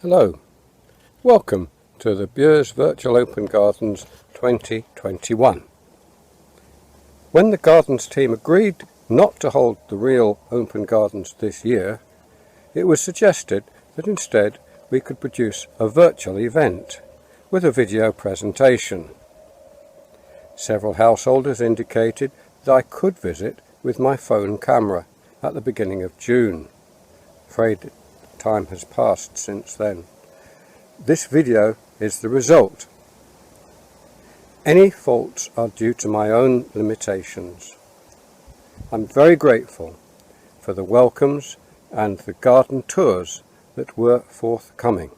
Hello, welcome to the Bures Virtual Open Gardens 2021. When the Gardens team agreed not to hold the real open gardens this year, it was suggested that instead we could produce a virtual event with a video presentation. Several householders indicated that I could visit with my phone camera at the beginning of June. Afraid time has passed since then. This video is the result. Any faults are due to my own limitations. I'm very grateful for the welcomes and the garden tours that were forthcoming.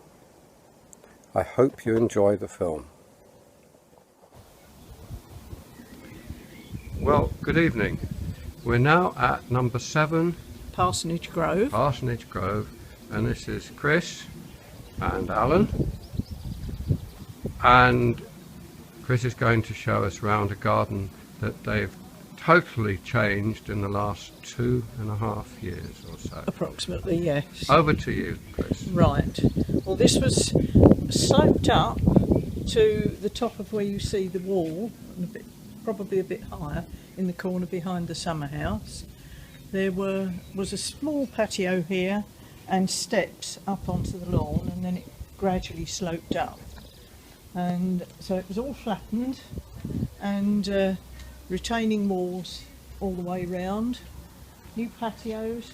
I hope you enjoy the film. Well, good evening. We're now at number 7 Parsons Grove. And this is Chris and Alan, and Chris is going to show us around a garden that they've totally changed in the last 2.5 years or so. Approximately, yes. Over to you, Chris. Right. Well, this was sloped up to the top of where you see the wall, and probably a bit higher in the corner behind the summer house. There was a small patio here and steps up onto the lawn, and then it gradually sloped up, and so it was all flattened and retaining walls all the way round, new patios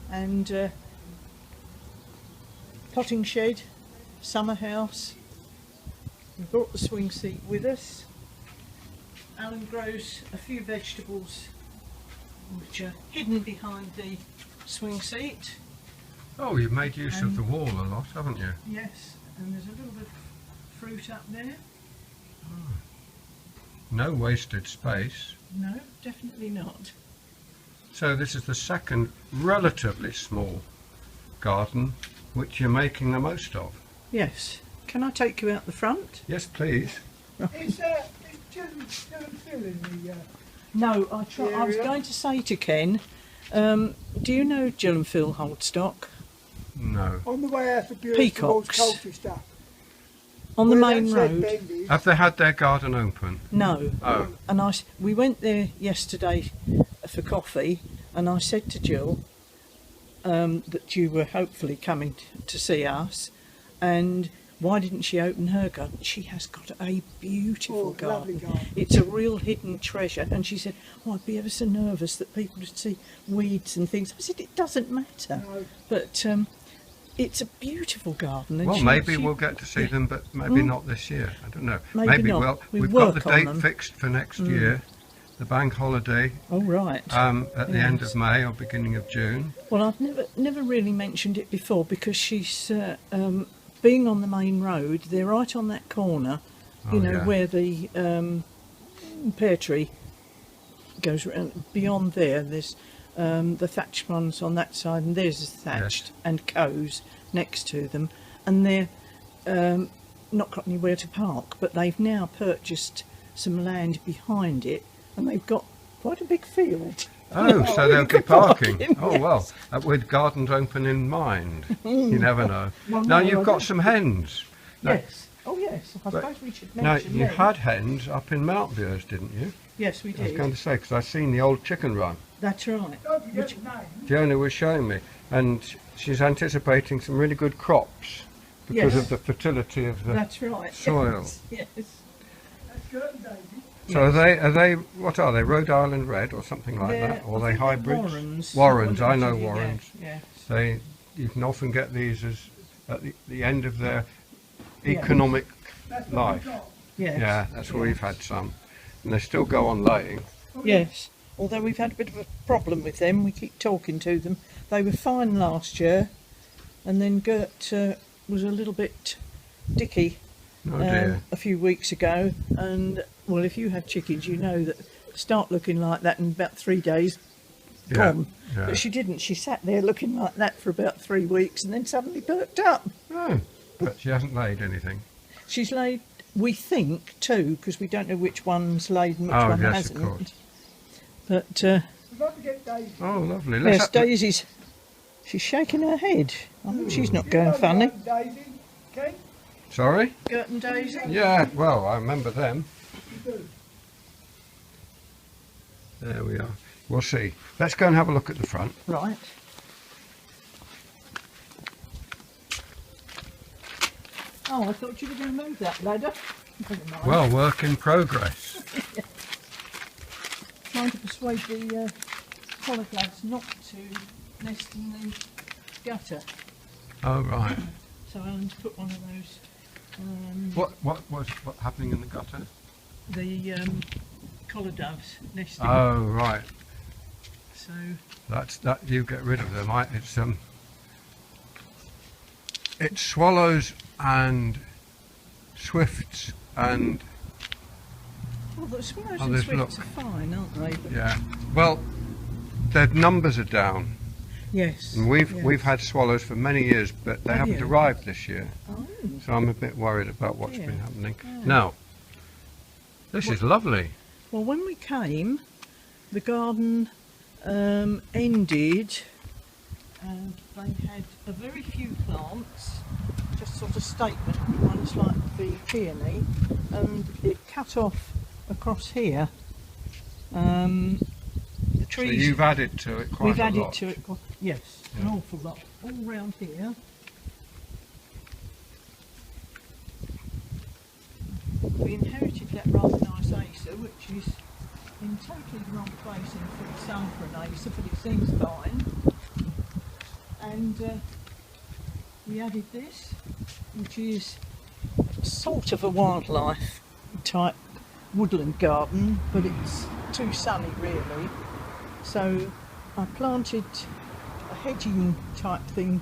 and potting shed, summer house. We brought the swing seat with us. Alan grows a few vegetables which are hidden behind the swing seat. Oh, you've made use of the wall a lot, haven't you? Yes, and there's a little bit of fruit up there. Oh. No wasted space. No, definitely not. So this is the second relatively small garden which you're making the most of. Yes. Can I take you out the front? Yes, please. Is Gillen Phil in the No, I was going to say to Ken, do you know Jill and Phil Holdstock? No. on the way out of Bures Peacocks. towards Colchester? On the Where main that said road? bend is, Have they had their garden open? No. Oh. And we went there yesterday for coffee, and I said to Jill that you were hopefully coming to see us, and why didn't she open her garden? She has got a beautiful lovely garden. garden. It's a real hidden treasure. And she said, oh, I'd be ever so nervous that people would see weeds and things. I said, it doesn't matter. No. But it's a beautiful garden. And Well, she- maybe she- we'll get to see them, but maybe not this year. I don't know. Maybe not. We've got the work on date them. fixed for next year, the bank holiday, Oh, right. at the end Yes. of May or beginning of June. Well, I've never really mentioned it before because she's being on the main road. They're right on that corner, you Oh, know, yeah. where the pear tree goes around. Beyond there, there's the thatched ones on that side, and there's thatched and cows next to them, and they're not got anywhere to park. But they've now purchased some land behind it, and they've got quite a big field. Oh, so you they'll be could park parking. in, Oh, well, with gardens open in mind. You never know. Well, Now, no, you've I got don't. some hens. Now- Yes. Oh, yes. I But- suppose we should Now, mention you them. had hens up in Mount Bures, didn't you? Yes, we I was did. going to say, because I've seen the old chicken run. That's right. don't forget the name. Fiona was showing me, and she's anticipating some really good crops because Yes. of the fertility of the That's right. soil. Yes. That's Girton Daisy. So are they, what are they, Rhode Island Red or something like that? Or are they hybrids? Warrens. Warrens, I know Yeah, Warrens. Yeah. You can often get these as at the end of their Yeah. economic That's what life. we've got. Yes. Yeah, that's where we've had some. And they still go on laying. Yes. Although we've had a bit of a problem with them, we keep talking to them. They were fine last year, and then Gert was a little bit dicky Oh dear. a few weeks ago. And well, if you have chickens, you know that start looking like that in about 3 days. Yeah, Gone. yeah. But she didn't. She sat there looking like that for about 3 weeks, and then suddenly perked up. Oh, but she hasn't laid anything. She's laid, we think, 2, because we don't know which one's laid and which Oh, one yes, hasn't. of course. But We've got to get Daisy. Oh, lovely. yes, Daisy's She's shaking her head. I hope she's not going funny. Daisy, Ken? Sorry? Gert and Daisy? Yeah, well, I remember them. You do. There we are. We'll see. Let's go and have a look at the front. Right. Oh, I thought you were going to move that ladder. Never mind. Well, work in progress. Trying to persuade the collards not to nest in the gutter. Oh, right. So Alan's put one of those. What's happening in the gutter? The collar doves nesting. Oh, right. So That's that. You get rid of them. It's swallows and swifts and well, the swallows Oh, and there's swifts look. are fine, aren't they? yeah. Well, their numbers are down, Yes. and we've yes. had swallows for many years, but they Have haven't you? arrived this year. Oh, So I'm a bit worried about what's Yeah. been happening. Yeah. Now, this is lovely. well, when we came, the garden ended, and they had a very few plants, just sort of statement ones like the peony, and it cut off across here. The So trees. you've added to it quite We've a added lot. to it, yes, an Yeah. awful lot, all round here. We inherited that rather nice acer, which is in totally the wrong place in full sun for an acer, but it seems fine. And we added this, which is sort of a wildlife type woodland garden, but it's too sunny really. So I planted a hedging type thing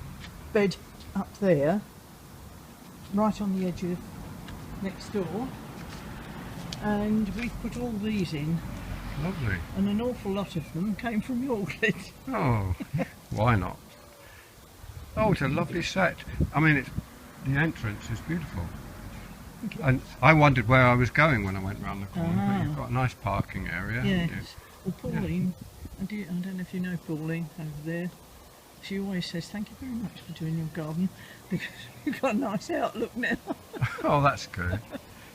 bed up there, right on the edge of next door, and we've put all these in, Lovely. and an awful lot of them came from your orchard. Oh, why not? Oh, it's a lovely set. I mean, the entrance is beautiful. Thank you. And I wondered where I was going when I went round the corner, Ah. but you've got a nice parking area, haven't you? Yes. Well, Pauline, I don't know if you know Pauline over there. She always says, "Thank you very much for doing your garden, because you've got a nice outlook now." Oh, that's good.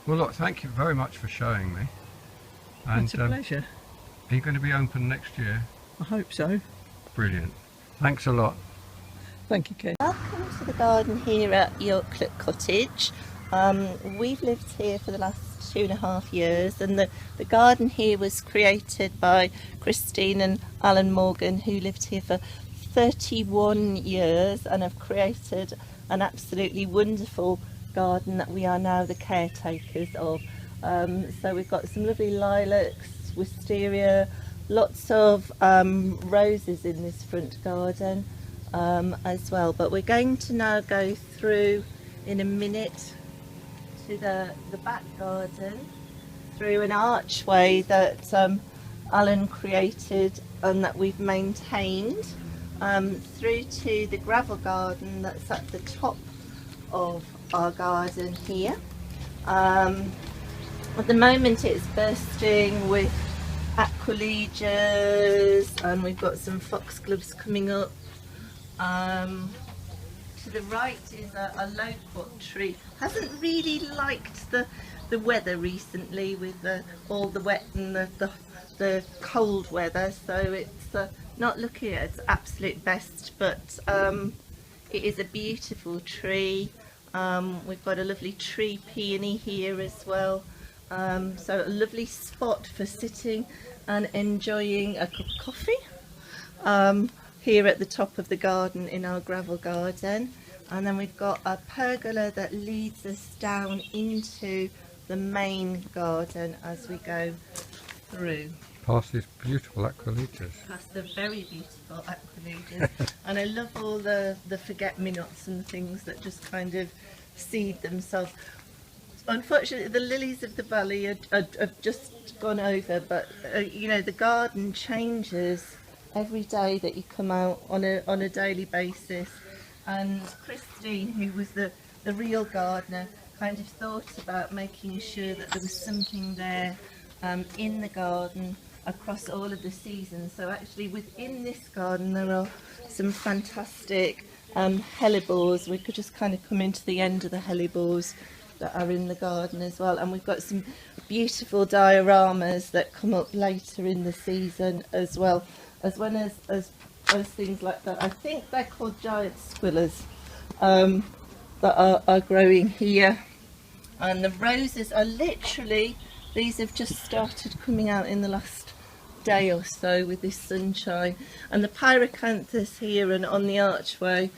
Well, look, thank you very much for showing me. And It's a pleasure. are you going to be open next year? I hope so. Brilliant. Thanks a lot. Thank you, Ken. Welcome to the garden here at Yorklet Cottage. We've lived here for the last 2.5 years, and the garden here was created by Christine and Alan Morgan, who lived here for 31 years and have created an absolutely wonderful garden that we are now the caretakers of. So we've got some lovely lilacs, wisteria, lots of roses in this front garden as well. But we're going to now go through in a minute to the back garden, through an archway that Alan created and that we've maintained, through to the gravel garden that's at the top of our garden here. At the moment it's bursting with aqualegias, and we've got some foxgloves coming up. To the right is a loquat tree. Hasn't really liked the weather recently with all the wet and the cold weather, so it's not looking at its absolute best, but it is a beautiful tree. We've got a lovely tree peony here as well, so a lovely spot for sitting and enjoying a cup of coffee here at the top of the garden in our gravel garden. And then we've got a pergola that leads us down into the main garden as we go through. Past these beautiful aqualegias. Past the very beautiful aqualegias. And I love all the forget-me-nots and things that just kind of seed themselves. Unfortunately, the lilies of the valley have just gone over, but you know, the garden changes every day that you come out on a daily basis. And Christine, who was the real gardener, kind of thought about making sure that there was something there in the garden across all of the seasons. So actually within this garden there are some fantastic hellebores. We could just kind of come into the end of the hellebores that are in the garden as well, and we've got some beautiful dioramas that come up later in the season as well as things like that. I think they're called giant squillers that are growing here. And the roses are literally, these have just started coming out in the last day or so with this sunshine. And the pyrocanthus here and on the archway,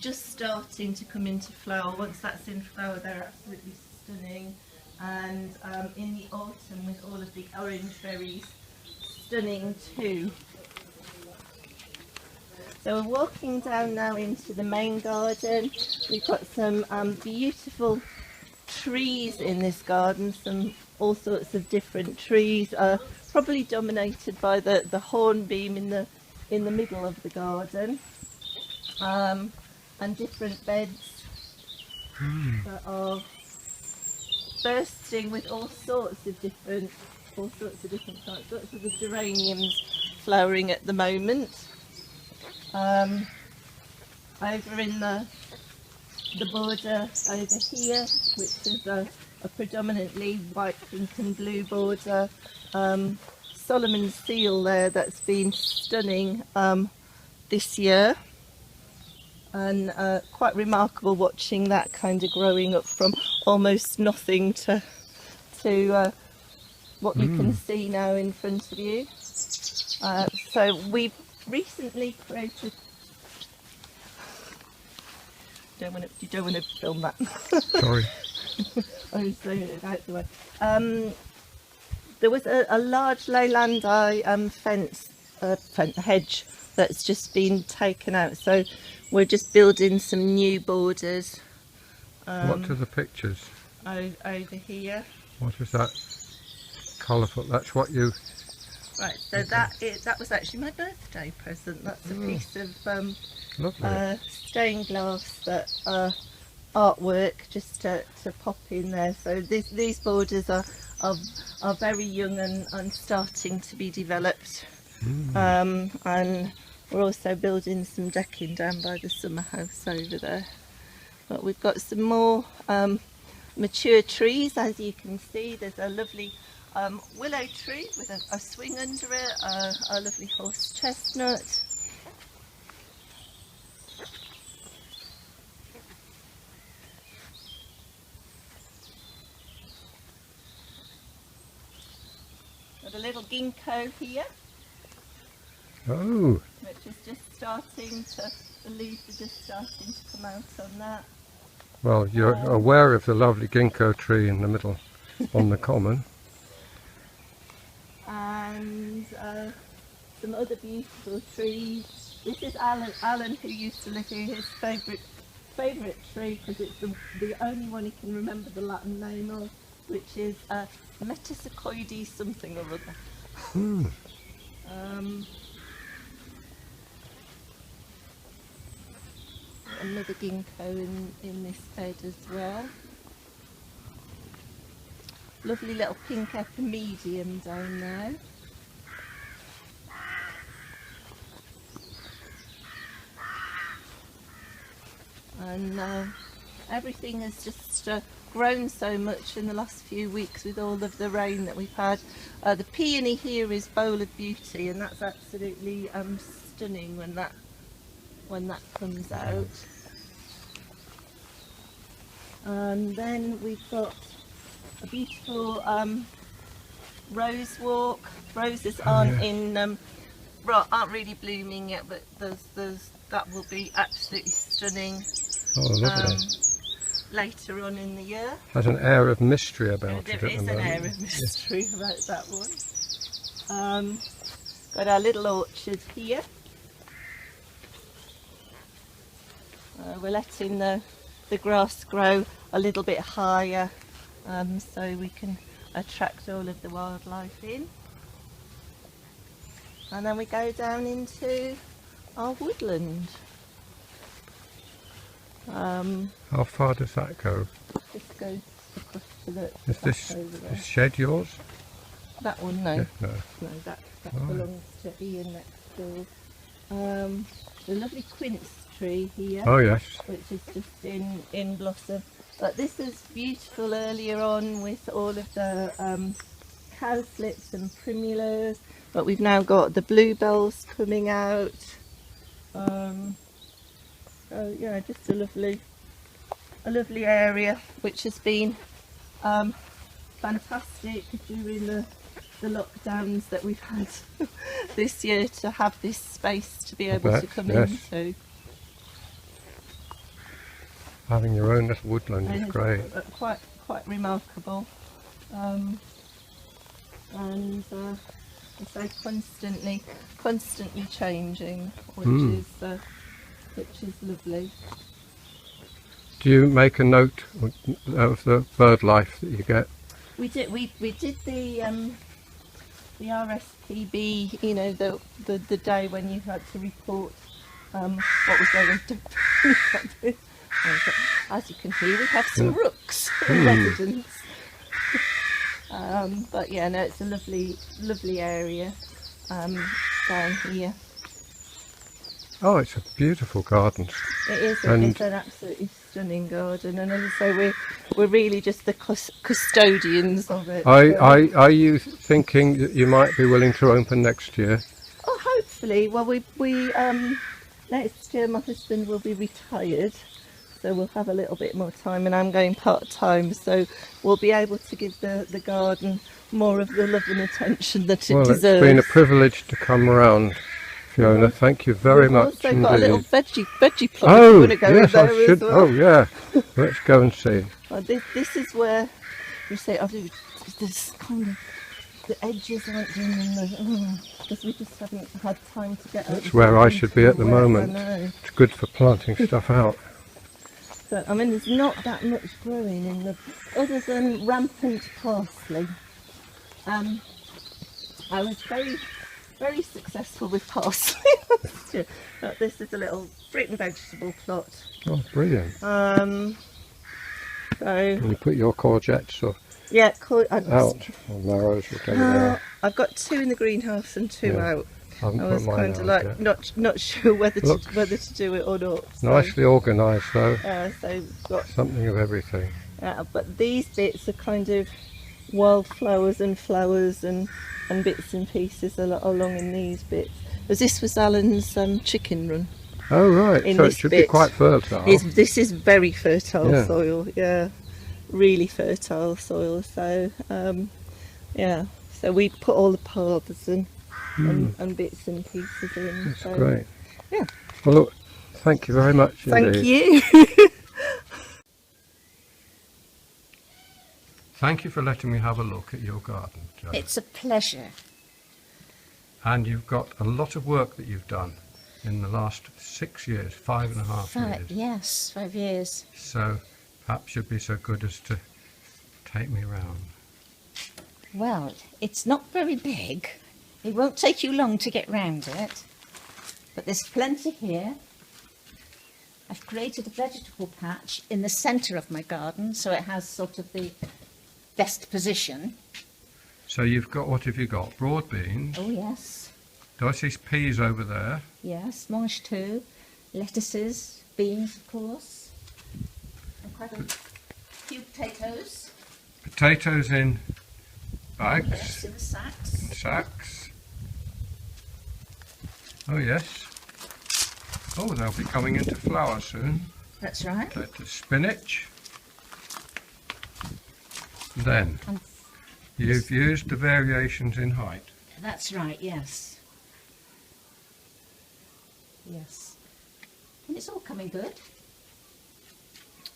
just starting to come into flower. Once that's in flower, they're absolutely stunning. And in the autumn, with all of the orange berries, stunning too. So we're walking down now into the main garden. We've got some beautiful trees in this garden, all sorts of different trees, probably dominated by the hornbeam in the middle of the garden, and different beds that are bursting with all sorts of different plants. Lots of the geraniums flowering at the moment. Over in the border over here, which is a predominantly white, pink and blue border, Solomon's seal there that's been stunning this year, and quite remarkable watching that kind of growing up from almost nothing to what you can see now in front of you. So we've recently created. You don't want to film that. Sorry. I was throwing it out the way. There was a large leylandii hedge that's just been taken out, so we're just building some new borders. What are the pictures? Over here. What is that? Colourful. That's what you. Right. So that was actually my birthday present. That's a piece of Lovely. stained glass that artwork just to pop in there. So these borders are very young and starting to be developed. And we're also building some decking down by the summer house over there. But we've got some more mature trees, as you can see. There's a lovely willow tree with a swing under it, a lovely horse chestnut. Got a little ginkgo here. Oh. Which is just starting the leaves are just starting to come out on that. Well, you're aware of the lovely ginkgo tree in the middle on the common. And some other beautiful trees. This is Alan, who used to live here, his favourite tree, because it's the only one he can remember the Latin name of, which is Metasequoides something or other. Another ginkgo in this bed as well. Lovely little pink epimedium down there. And everything has just grown so much in the last few weeks with all of the rain that we've had. The peony here is Bowl of Beauty, and that's absolutely stunning when that comes out. And then we've got a beautiful rose walk. Roses aren't aren't really blooming yet, but that will be absolutely stunning. Oh, lovely. Later on in the year. Has an air of mystery about it at the moment. There is an air of mystery about that one. Got our little orchard here. We're letting the grass grow a little bit higher so we can attract all of the wildlife in. And then we go down into our woodland. How far does that go? This goes across to the Is this shed yours? That one, no. Yeah, no. No, that Right. belongs to Ian next door. The lovely quince tree here, Oh yes. which is just in blossom. But this is beautiful earlier on with all of the cowslips and primulas. But we've now got the bluebells coming out. So yeah, just a lovely area which has been fantastic during the lockdowns that we've had this year, to have this space to be able bet, to come yes. into. Having your own little woodland is And great. it's quite remarkable. And I say constantly changing, which is lovely. Do you make a note of the bird life that you get? We did the RSPB, you know, the day when you had to report what was going on. As you can hear, we have some rooks in residence. But yeah, no, it's a lovely area down here. Oh, it's a beautiful garden. It is. And- It's an absolutely stunning garden, and as I say, we're really just the custodians of it. Are you thinking that you might be willing to open next year? Oh, hopefully. Well, we next year my husband will be retired, so we'll have a little bit more time, and I'm going part-time, so we'll be able to give the garden more of the love and attention that it Well, deserves. it's been a privilege to come around, Fiona. Thank you very We've much also indeed. got a little veggie plot. If you Oh, want to go in yes, there I should. as well. Oh, yeah. Let's go and see. Well, this is where you say, there's kind of, the edges aren't doing the, because we just haven't had time to get. That's where I should be at the work, moment. I know. It's good for planting stuff out. So, I mean, there's not that much growing in the, other than rampant parsley. I was very successful with parsley last year. But this is a little fruit and vegetable plot. Oh, brilliant. So Can you put your courgettes yeah, out? Or marrows, whatever they are. I've got 2 in the greenhouse and 2 Yeah. out. I haven't I put was mine kind of out like yet. not sure whether Looks to do it or not. So, Nicely organised though. so we've got, Something of everything. but these bits are kind of wildflowers and flowers and bits and pieces along in these bits. Because this was Alan's chicken run. Oh right, In so it this should be bit. quite fertile. This is very fertile Yeah. soil, yeah, really fertile soil. So yeah, so we put all the paths and bits and pieces in. That's so, great. Yeah. Well look, thank you very much Thank indeed. you. Thank you for letting me have a look at your garden, Jo. It's a pleasure. And you've got a lot of work that you've done in the last 6 years, 5.5 years. Yes, 5 years. So perhaps you'd be so good as to take me round. Well, it's not very big. It won't take you long to get round it. But there's plenty here. I've created a vegetable patch in the centre of my garden, so it has sort of the best position. So you've got, what have you got? Broad beans. Oh yes, Do I see peas over there? yes, Marsh too. Lettuces, beans of course. And quite a few potatoes. Potatoes in bags, Yes, in the sacks. in sacks. Oh yes. Oh, they'll be coming into flower soon. That's right. Lettuce, spinach. Then And you've used the variations in height. that's right, yes. Yes. And it's all coming good.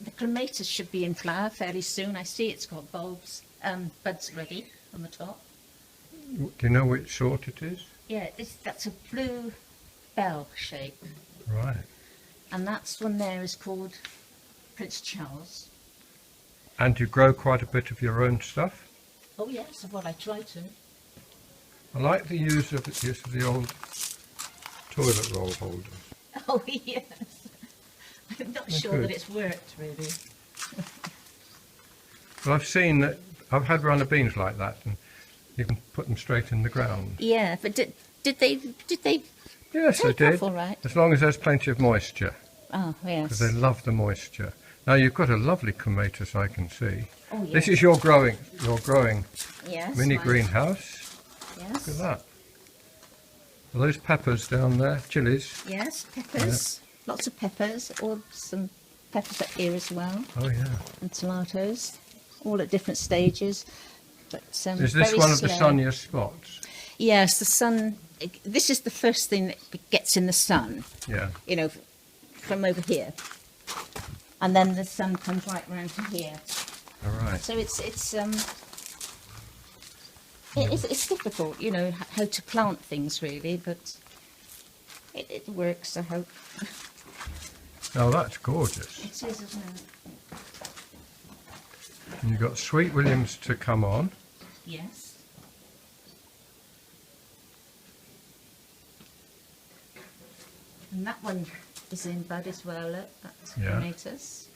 The clematis should be in flower fairly soon. I see it's got bulbs, buds ready on the top. Do you know which sort it is? Yeah, that's a blue bell shape. Right. And that's one there is called Prince Charles. And you grow quite a bit of your own stuff? Oh yes, of what I try to. I like the use of the old toilet roll holders. Oh yes. I'm not They're sure good. that it's worked really. But I've seen that, I've had runner beans like that, and You can put them straight in the ground. Yeah, but did they Yes, they take off did. all right? As long as there's plenty of moisture, Oh, because yes. they love the moisture. Now you've got a lovely clematis, I can see. Oh, yes. This is your growing Yes, mini right. greenhouse. Look at Yes. that. Are those peppers down there? Chilies? Yes, peppers. Lots of peppers, or some peppers up here as well, Oh yeah. and tomatoes, all at different stages. But Is this very one of the slow. sunniest spots? Yes, the sun. This is the first thing that gets in the sun. Yeah. You know, from over here, and then the sun comes right round to here. All right. So it's difficult, you know, how to plant things really, but it works, I hope. Oh, that's gorgeous. It is, isn't it? And you've got Sweet Williams to come on. Yes. And that one is in bud as well, look, that's Yeah. tomatoes.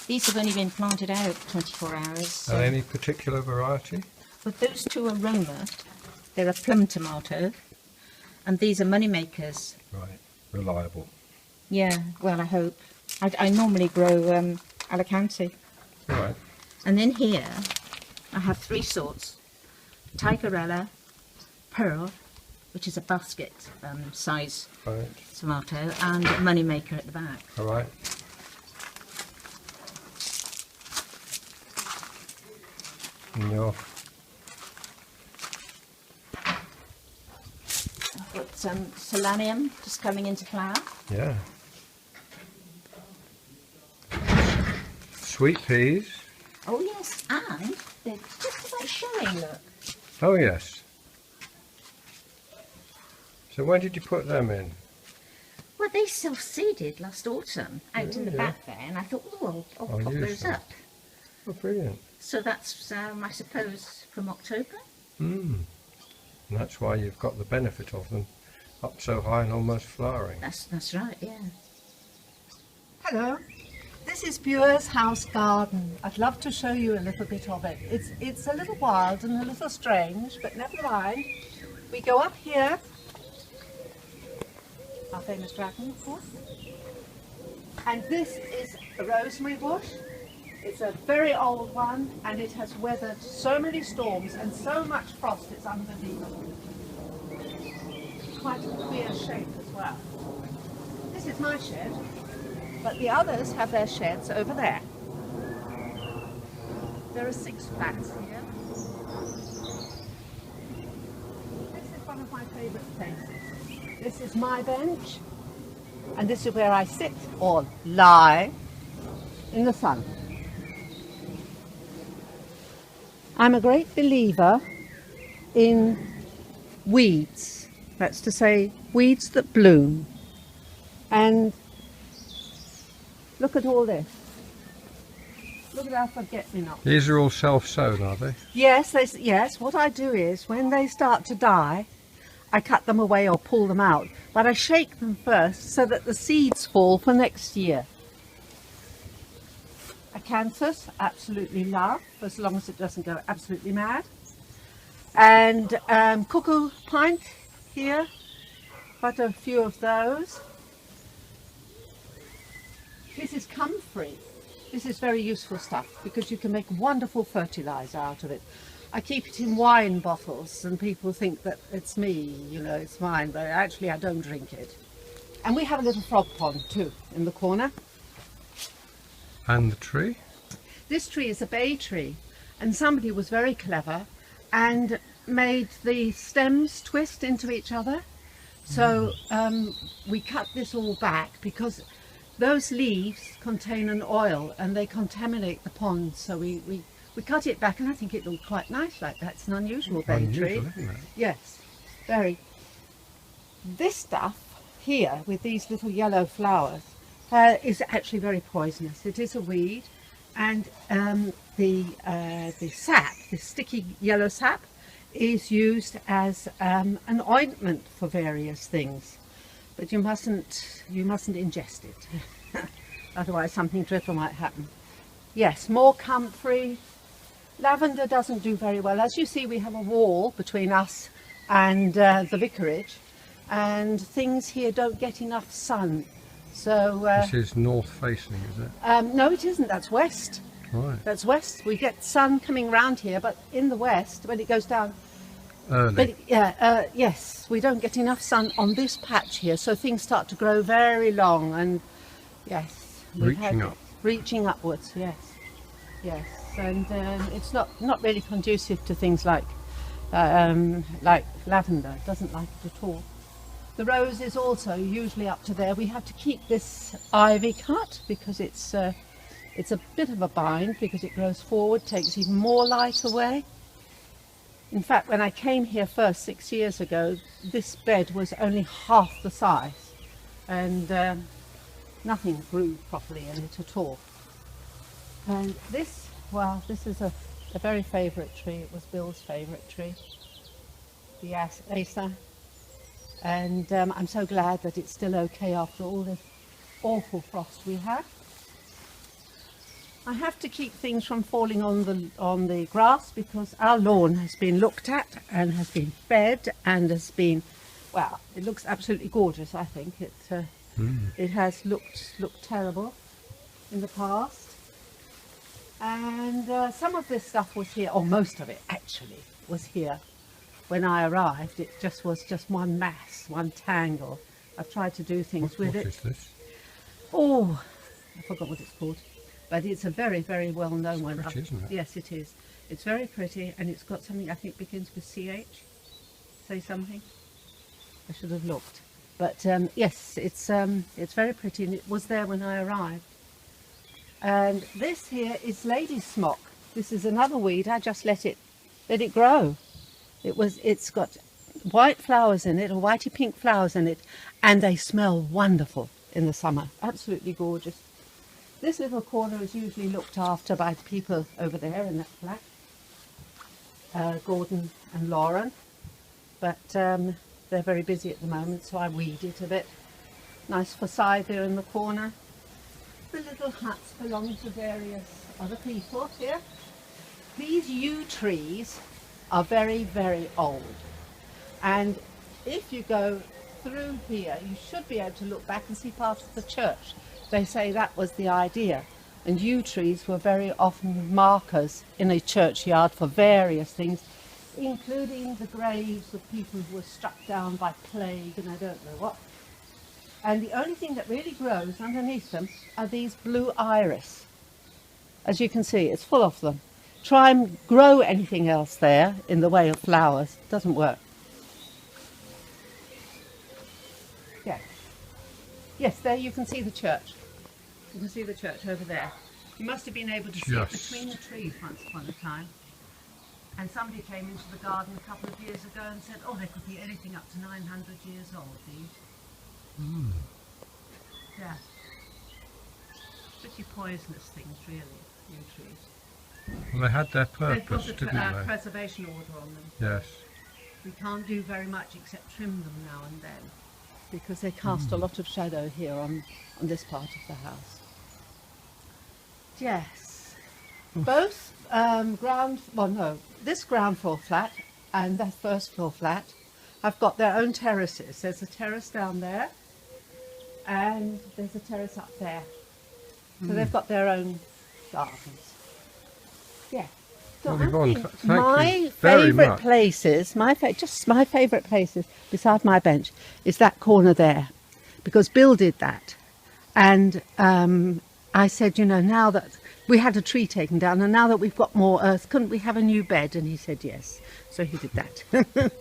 These have only been planted out 24 hours. So. Any particular variety? But those two are Roma, they're a plum tomato, and these are moneymakers. Right. Reliable. Yeah, well, I hope. I normally grow Alicante. Right. And then here, I have three sorts. Tigerella, Pearl, which is a basket size Right. tomato, and Moneymaker at the back. All right. And your I've got Solanium just coming into flower. yeah. Sweet peas. Oh yes, and they're just about showing, look. Oh yes. So when did you put them in? Well, they self-seeded last autumn out in the Yeah. back there, and I thought, oh, I'll I'll pop use those them. up. Oh, brilliant. So that's, I suppose, from October. Mm. And that's why you've got the benefit of them up so high and almost flowering. That's right, yeah. Hello. This is Bure's house garden. I'd love to show you a little bit of it. It's a little wild and a little strange, but never mind. We go up here. Our famous dragon, of course. And this is a rosemary bush. It's a very old one, and it has weathered so many storms and so much frost it's unbelievable. Quite a queer shape as well. This is my shed, but the others have their sheds over there. There are 6 flats here. This is one of my favourite places. This is my bench, and this is where I sit or lie in the sun. I'm a great believer in weeds, that's to say, weeds that bloom. And look at all this. Look at our forget-me-not. These are all self-sown, are they? Yes, yes, what I do is, when they start to die, I cut them away or pull them out. But I shake them first so that the seeds fall for next year. Acanthus, absolutely love, as long as it doesn't go absolutely mad. And cuckoo pint here, quite a few of those. This is comfrey. This is very useful stuff because you can make wonderful fertilizer out of it. I keep it in wine bottles and people think that it's me, you know, it's mine, but actually I don't drink it. And we have a little frog pond too in the corner. And the tree? This tree is a bay tree, and somebody was very clever and made the stems twist into each other. So we cut this all back because those leaves contain an oil and they contaminate the pond. So we cut it back, and I think it looked quite nice like that. It's an unusual bay tree. Unusual, isn't it? Yes, very. This stuff here with these little yellow flowers is actually very poisonous. It is a weed, and the sap, the sticky yellow sap, is used as an ointment for various things. but you mustn't ingest it. Otherwise something dreadful might happen. Yes, more comfrey. Lavender doesn't do very well. As you see, we have a wall between us and the vicarage, and things here don't get enough sun. So This is north facing, is it? no, it isn't. That's west. Right. That's west. We get sun coming round here, but in the west, when it goes down. Early. But yes, we don't get enough sun on this patch here, so things start to grow very long, and yes, reaching upwards. Yes, yes, and it's not really conducive to things like lavender. It doesn't like it at all. The rose is also usually up to there. We have to keep this ivy cut because it's a bit of a bind because it grows forward, takes even more light away. In fact, when I came here first 6 years ago, this bed was only half the size, and nothing grew properly in it at all. And this, well, this is a very favourite tree. It was Bill's favourite tree, the Acer. And I'm so glad that it's still okay after all this awful frost we had. I have to keep things from falling on the grass because our lawn has been looked at and has been fed and has been, well, it looks absolutely gorgeous. I think it has looked terrible in the past. And some of this stuff was here, or most of it actually was here. When I arrived, it was just one mass, one tangle. I've tried to do things with it. What is this? Oh, I forgot what it's called. But it's a very, very well-known one. Pretty, isn't it? Yes, it is. It's very pretty, and it's got something I think begins with CH. Say something. I should have looked. But yes, it's very pretty, and it was there when I arrived. And this here is lady smock. This is another weed. I just let it grow. It's got white flowers in it, or whitey pink flowers in it, and they smell wonderful in the summer. Absolutely gorgeous. This little corner is usually looked after by the people over there in that flat, Gordon and Lauren, but they're very busy at the moment, so I weed it a bit. Nice facade there in the corner. The little huts belong to various other people here. These yew trees are very, very old, and if you go through here you should be able to look back and see part of the church. They say that was the idea, and yew trees were very often markers in a churchyard for various things, including the graves of people who were struck down by plague and I don't know what. And the only thing that really grows underneath them are these blue iris. As you can see, it's full of them. Try and grow anything else there in the way of flowers. It doesn't work. Yes. Yes, there you can see the church. You can see the church over there. You must have been able to see it between the trees once upon a time. And somebody came into the garden a couple of years ago and said, oh, they could be anything up to 900 years old, these. Yeah. Pretty poisonous things, really, yew trees. Well, they had their They've purpose, got didn't a they? preservation order on them. Yes. We can't do very much except trim them now and then, because they cast a lot of shadow here on this part of the house. Yes. Both this ground floor flat and that first floor flat have got their own terraces. There's a terrace down there and there's a terrace up there. So they've got their own gardens. Yeah. So Well, Yvonne, thank you my very favourite much. places, my favourite places beside my bench is that corner there, because Bill did that, and I said, you know, now that we had a tree taken down, and now that we've got more earth, couldn't we have a new bed? And he said yes, so he did that,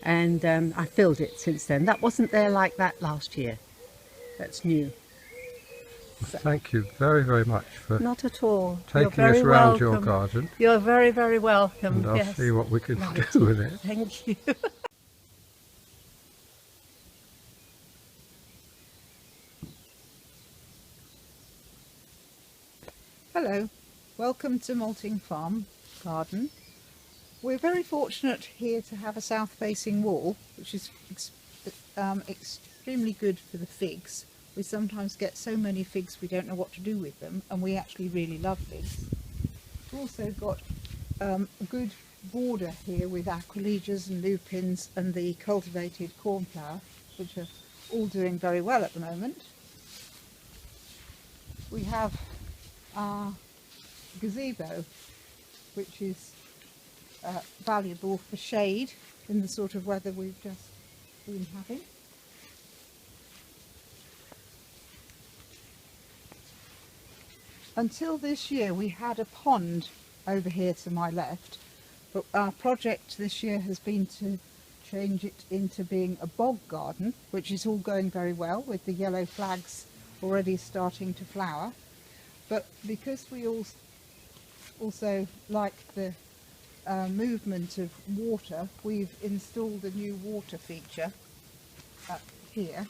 and I filled it since then. That wasn't there like that last year. That's new. Thank you very, very much for Not at all. taking us round your garden, You're very, very welcome. and I'll Yes. see what we can Right. do with it. Thank you. Hello, welcome to Malting Farm Garden. We're very fortunate here to have a south-facing wall, which is extremely good for the figs. We sometimes get so many figs we don't know what to do with them, and we actually really love figs. We've also got a good border here with aquilligas and lupins and the cultivated cornflower, which are all doing very well at the moment. We have our gazebo, which is valuable for shade in the sort of weather we've just been having. Until this year we had a pond over here to my left, but our project this year has been to change it into being a bog garden, which is all going very well with the yellow flags already starting to flower. But because we also like the movement of water, we've installed a new water feature up here,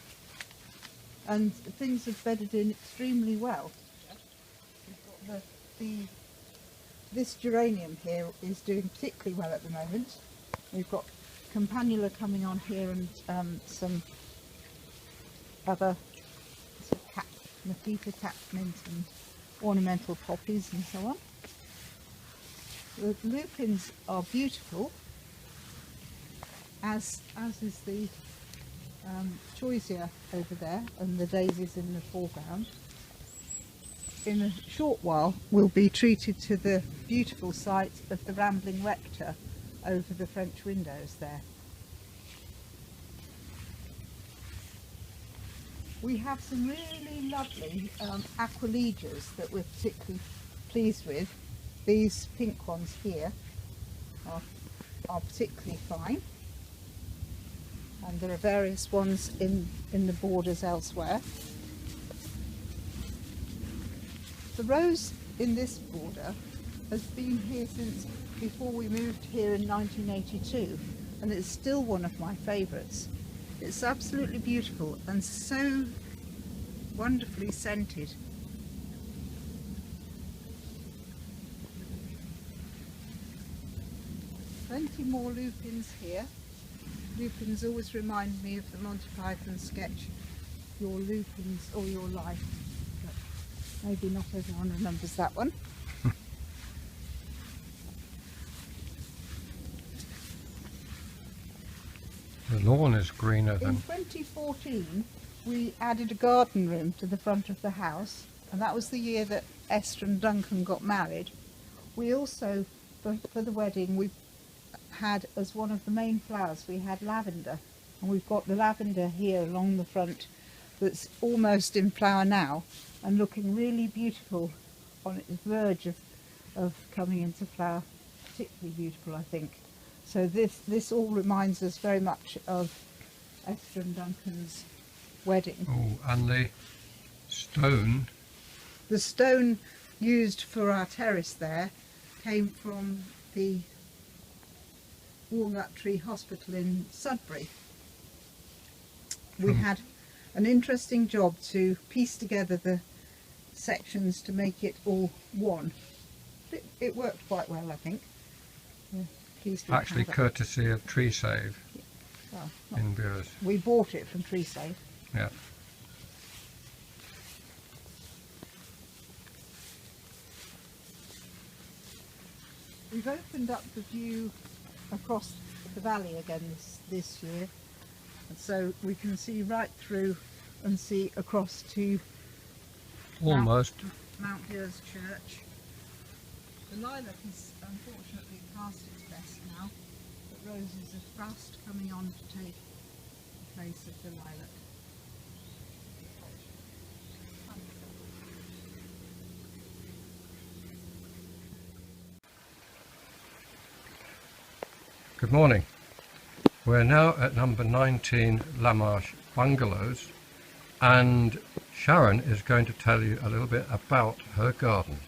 and things have bedded in extremely well. This geranium here is doing particularly well at the moment. We've got campanula coming on here and some other sort of Mepeta catmint and ornamental poppies and so on. The lupins are beautiful, as is the choisia over there, and the daisies in the foreground. In a short while we'll be treated to the beautiful sight of the rambling rector over the French windows there. We have some really lovely aquilligas that we're particularly pleased with. These pink ones here are particularly fine, and there are various ones in the borders elsewhere. The rose in this border has been here since before we moved here in 1982, and it's still one of my favourites. It's absolutely beautiful and so wonderfully scented. Plenty more lupins here. Lupins always remind me of the Monty Python sketch, Your Lupins or Your Life. Maybe not everyone remembers that one. The lawn is greener than... In 2014 we added a garden room to the front of the house, and that was the year that Esther and Duncan got married. We also, for the wedding, we had as one of the main flowers, we had lavender, and we've got the lavender here along the front that's almost in flower now and looking really beautiful on its verge of coming into flower. Particularly beautiful, I think. So this all reminds us very much of Esther and Duncan's wedding. Oh, and the stone. The stone used for our terrace there came from the Walnut Tree Hospital in Sudbury. We had an interesting job to piece together the sections to make it all one. It worked quite well, I think. Actually courtesy of Tree Save in Bures. We bought it from Tree Save. Yeah. We've opened up the view across the valley again this year, and so we can see right through and see across to Almost. Mount Bures Church. The lilac is unfortunately past its best now, but roses are fast coming on to take the place of the lilac. Good morning. We're now at number 19 Marsh Bungalows, and Sharon is going to tell you a little bit about her garden.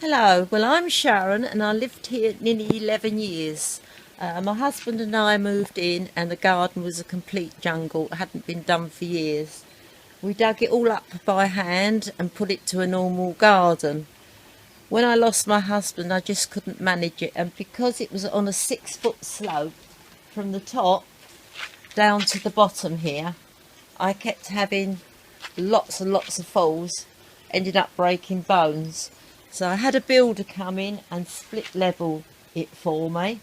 Hello, well I'm Sharon and I lived here nearly 11 years. My husband and I moved in and the garden was a complete jungle. It hadn't been done for years. We dug it all up by hand and put it to a normal garden. When I lost my husband I just couldn't manage it, and because it was on a 6-foot slope from the top down to the bottom here, I kept having lots and lots of falls, ended up breaking bones. So I had a builder come in and split level it for me,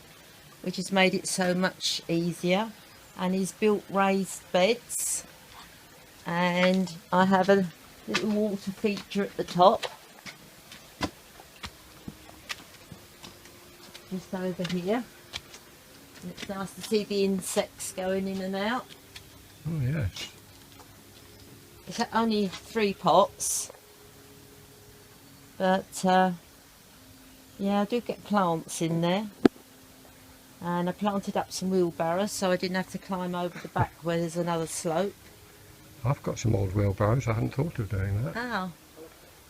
which has made it so much easier. And he's built raised beds, and I have a little water feature at the top, just over here. And it's nice to see the insects going in and out. Oh yes. It's only 3 pots, but yeah, I do get plants in there. And I planted up some wheelbarrows so I didn't have to climb over the back where there's another slope. I've got some old wheelbarrows. I hadn't thought of doing that. Oh,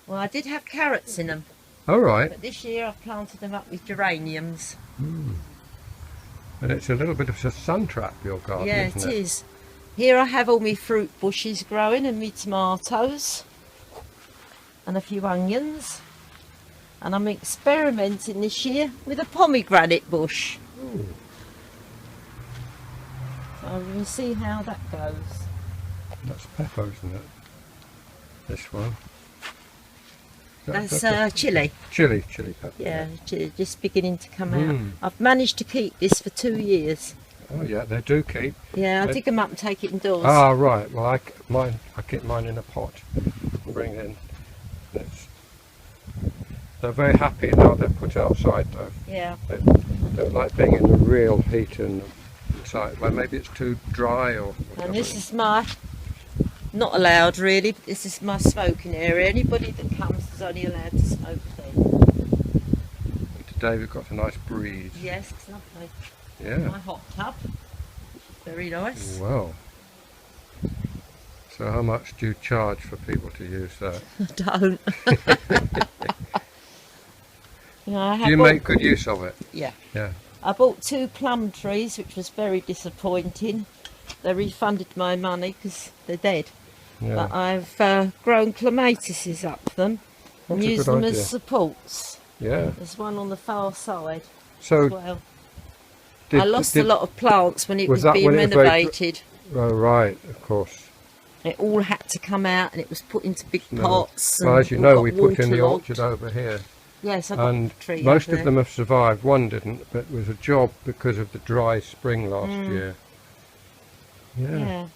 well, I did have carrots in them, All right. but this year I've planted them up with geraniums. And it's a little bit of a sun trap, your garden, Yeah, isn't it it? is. Here I have all my fruit bushes growing and my tomatoes and a few onions. And I'm experimenting this year with a pomegranate bush. Ooh. So we'll see how that goes. That's pepper, isn't it? This one. That's chilli. Chili pepper. Yeah, just beginning to come out. Mm. I've managed to keep this for 2 years. Oh yeah, they do keep. Yeah, I They- dig them up and take it indoors. Ah, right. Well, I keep mine in a pot. Bring in. They're very happy now they're put outside though. Yeah. They don't like being in the real heat inside. Well, maybe it's too dry or whatever. And this is my, not allowed really, but this is my smoking area. Anybody that comes is only allowed to smoke there. Today we've got a nice breeze. Yes, it's lovely. Yeah. My hot tub, very nice. Wow. So how much do you charge for people to use that? Don't. You know, I Do have you bought- make good use of it? Yeah. Yeah. I bought 2 plum trees, which was very disappointing. They refunded my money because they're dead. Yeah. But I've grown clematises up them and That's a used good them idea. as supports. Yeah. There's one on the far side So as well. I lost a lot of plants when it was was that being when it was very renovated. Oh right, of course. It all had to come out and it was put into big No. pots. Well, and as you all know, got we put in the waterlogged. orchard over here, Yes, I got and a tree most over of there. them have survived. One didn't, but it was a job because of the dry spring last year. Yeah. Yeah.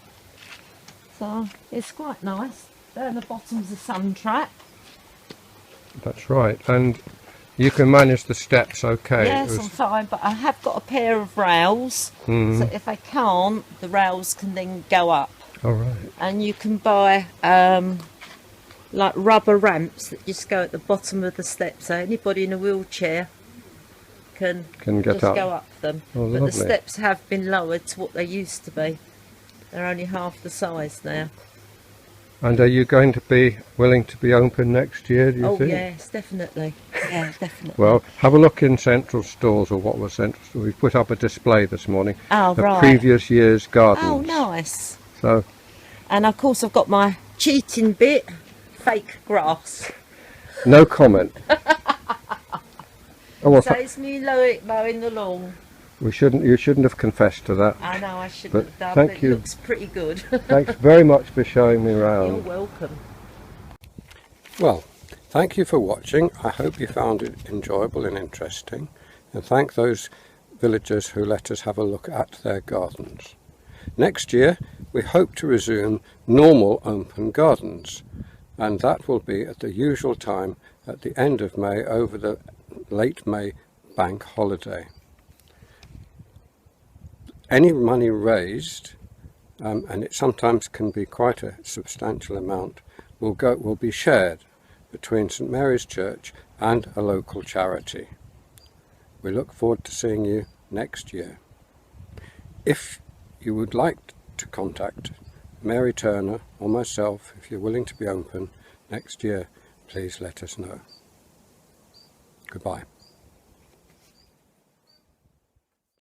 So it's quite nice. There in the bottom's a sun trap. That's right. And you can manage the steps okay. Yes, It I'm was- fine, but I have got a pair of rails. Mhm. So if I can't, the rails can then go up. All right. And you can buy like rubber ramps that just go at the bottom of the steps, so anybody in a wheelchair can Get just up. go up them. Oh, But lovely. the steps have been lowered to what they used to be. They're only half the size now. And are you going to be willing to be open next year, do you Oh think? yes, definitely. Yeah, definitely. Well, have a look in Central Stores, or what was Central Stores. We've put up a display this morning Oh, of right. previous year's gardens. Oh, nice. So, And of course I've got my cheating bit, fake grass. no comment. Oh, well, Saves me mowing the lawn. you shouldn't have confessed to that. I know I shouldn't But have done, thank but you. it looks pretty good. Thanks very much for showing me You're around. welcome. Well, thank you for watching. I hope you found it enjoyable and interesting. And thank those villagers who let us have a look at their gardens. Next year, we hope to resume normal open gardens. And that will be at the usual time at the end of May, over the late May bank holiday. Any money raised, and it sometimes can be quite a substantial amount, will be shared between St Mary's Church and a local charity. We look forward to seeing you next year. If you would like to contact Mary Turner or myself, if you're willing to be open next year, please let us know. Goodbye.